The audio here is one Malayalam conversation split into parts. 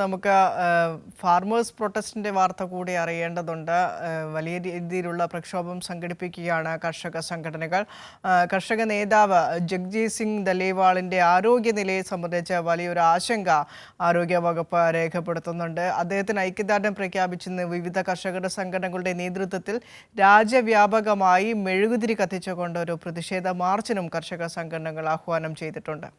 നമുക്ക് ഫാർമേഴ്സ് പ്രൊട്ടസ്റ്റിന്റെ വാർത്ത കൂടി അറിയേണ്ടതുണ്ട്. വലിയ രീതിയിലുള്ള പ്രക്ഷോഭം സംഘടിപ്പിക്കുകയാണ് കർഷക സംഘടനകൾ. കർഷക നേതാവ് ജഗ്ജീത് സിംഗ് ദലേവാളിന്റെ ആരോഗ്യനിലയെ സംബന്ധിച്ച് വലിയൊരു ആശങ്ക ആരോഗ്യവകുപ്പ് രേഖപ്പെടുത്തുന്നുണ്ട്. അദ്ദേഹത്തിന് ഐക്യദാർഢ്യം പ്രഖ്യാപിച്ചെന്ന് വിവിധ കർഷക സംഘടനകളുടെ നേതൃത്വത്തിൽ രാജ്യവ്യാപകമായി മെഴുകുതിരി കത്തിച്ചുകൊണ്ട് ഒരു പ്രതിഷേധ മാർച്ചിനും കർഷക സംഘടനകൾ ആഹ്വാനം ചെയ്തിട്ടുണ്ട്.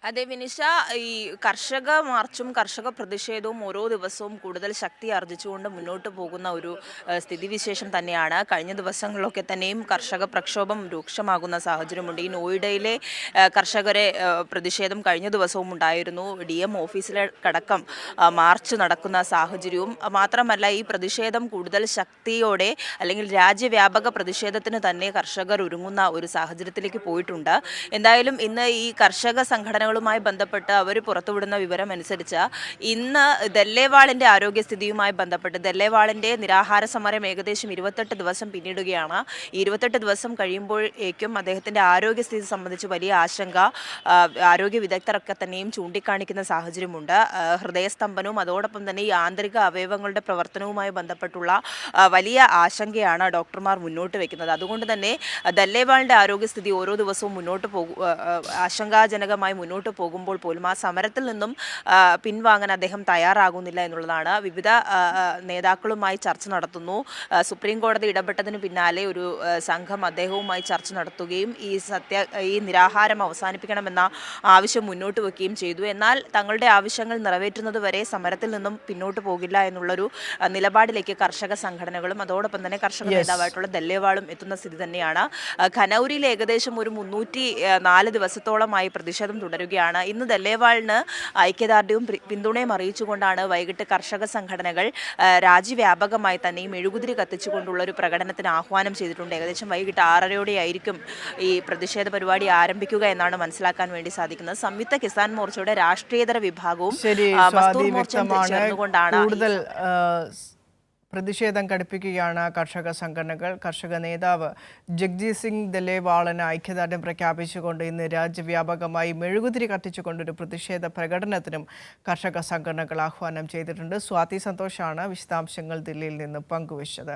അതെ വിനിഷ, ഈ കർഷക മാർച്ചും കർഷക പ്രതിഷേധവും ഓരോ ദിവസവും കൂടുതൽ ശക്തി ആർജിച്ചുകൊണ്ട് മുന്നോട്ട് പോകുന്ന ഒരു സ്ഥിതിവിശേഷം തന്നെയാണ്. കഴിഞ്ഞ ദിവസങ്ങളിലൊക്കെ തന്നെയും കർഷക പ്രക്ഷോഭം രൂക്ഷമാകുന്ന സാഹചര്യമുണ്ട്. ഈ നോയിഡയിലെ കർഷകരെ പ്രതിഷേധം കഴിഞ്ഞ ദിവസവും ഉണ്ടായിരുന്നു. DM ഓഫീസിലടക്കം മാർച്ച് നടക്കുന്ന സാഹചര്യവും മാത്രമല്ല, ഈ പ്രതിഷേധം കൂടുതൽ ശക്തിയോടെ അല്ലെങ്കിൽ രാജ്യവ്യാപക പ്രതിഷേധത്തിന് തന്നെ കർഷകർ ഒരുങ്ങുന്ന ഒരു സാഹചര്യത്തിലേക്ക് പോയിട്ടുണ്ട്. എന്തായാലും ഇന്ന് ഈ കർഷക സംഘടനകളുമായി ബന്ധപ്പെട്ട് അവർ പുറത്തുവിടുന്ന വിവരം അനുസരിച്ച് ഇന്ന് ദല്ലേവാളിന്റെ ആരോഗ്യസ്ഥിതിയുമായി ബന്ധപ്പെട്ട് ദല്ലേവാളിന്റെ നിരാഹാര സമരം ഏകദേശം 28 ദിവസം പിന്നിടുകയാണ്. ഈ 28 ദിവസം കഴിയുമ്പോഴേക്കും അദ്ദേഹത്തിന്റെ ആരോഗ്യസ്ഥിതി സംബന്ധിച്ച് വലിയ ആശങ്ക ആരോഗ്യ വിദഗ്ധരൊക്കെ തന്നെയും ചൂണ്ടിക്കാണിക്കുന്ന സാഹചര്യമുണ്ട്. ഹൃദയസ്തംഭനവും അതോടൊപ്പം തന്നെ ഈ ആന്തരിക അവയവങ്ങളുടെ പ്രവർത്തനവുമായി ബന്ധപ്പെട്ടുള്ള വലിയ ആശങ്കയാണ് ഡോക്ടർമാർ മുന്നോട്ട് വെക്കുന്നത്. അതുകൊണ്ട് തന്നെ ദല്ലേവാളിന്റെ ആരോഗ്യസ്ഥിതി ഓരോ ദിവസവും ആശങ്കാജനകമായി മുന്നോട്ട് പോകുമ്പോൾ പോലും ആ സമരത്തിൽ നിന്നും പിൻവാങ്ങാൻ അദ്ദേഹം തയ്യാറാകുന്നില്ല എന്നുള്ളതാണ്. വിവിധ നേതാക്കളുമായി ചർച്ച നടത്തുന്നു. സുപ്രീം കോടതി ഇടപെട്ടതിന് പിന്നാലെ ഒരു സംഘം അദ്ദേഹവുമായി ചർച്ച നടത്തുകയും ഈ നിരാഹാരം അവസാനിപ്പിക്കണമെന്ന ആവശ്യം മുന്നോട്ട് വെക്കുകയും ചെയ്തു. എന്നാൽ തങ്ങളുടെ ആവശ്യങ്ങൾ നിറവേറ്റുന്നത് വരെ സമരത്തിൽ നിന്നും പിന്നോട്ട് പോകില്ല എന്നുള്ളൊരു നിലപാടിലേക്ക് കർഷക സംഘടനകളും അതോടൊപ്പം തന്നെ കർഷക നേതാവായിട്ടുള്ള ദല്ലേവാളും എത്തുന്ന സ്ഥിതി തന്നെയാണ്. ഖനൌരിയിൽ ഏകദേശം ഒരു 304 ദിവസത്തോളമായി പ്രതിഷേധം തുടരുകയാണ്. ഇന്ന് ദല്ലേവാളിന് ഐക്യദാർഢ്യവും പിന്തുണയും അറിയിച്ചുകൊണ്ടാണ് വൈകിട്ട് കർഷക സംഘടനകൾ രാജ്യവ്യാപകമായി തന്നെ ഈ മെഴുകുതിരി കത്തിച്ചുകൊണ്ടുള്ള ഒരു പ്രകടനത്തിന് ആഹ്വാനം ചെയ്തിട്ടുണ്ട്. ഏകദേശം വൈകിട്ട് 6:30 ഈ പ്രതിഷേധ പരിപാടി ആരംഭിക്കുക എന്നാണ് മനസ്സിലാക്കാൻ വേണ്ടി സാധിക്കുന്നത്. സംയുക്ത കിസാൻ മോർച്ചയുടെ രാഷ്ട്രീയതര വിഭാഗവും മസ്ദൂർ മോർച്ചയും ചേർന്നുകൊണ്ടാണ് പ്രതിഷേധം ഘടിപ്പിക്കുകയാണ് കർഷക സംഘടനകൾ. കർഷക നേതാവ് ജഗ്ജീത് സിംഗ് ദലേവാളിന് ഐക്യദാർഢ്യം പ്രഖ്യാപിച്ചുകൊണ്ട് ഇന്ന് രാജ്യവ്യാപകമായി മെഴുകുതിരി കത്തിച്ചുകൊണ്ടൊരു പ്രതിഷേധ പ്രകടനത്തിനും കർഷക സംഘടനകൾ ആഹ്വാനം ചെയ്തിട്ടുണ്ട്. സ്വാതി സന്തോഷാണ് വിശദാംശങ്ങൾ ദില്ലിയിൽ നിന്ന് പങ്കുവച്ചത്.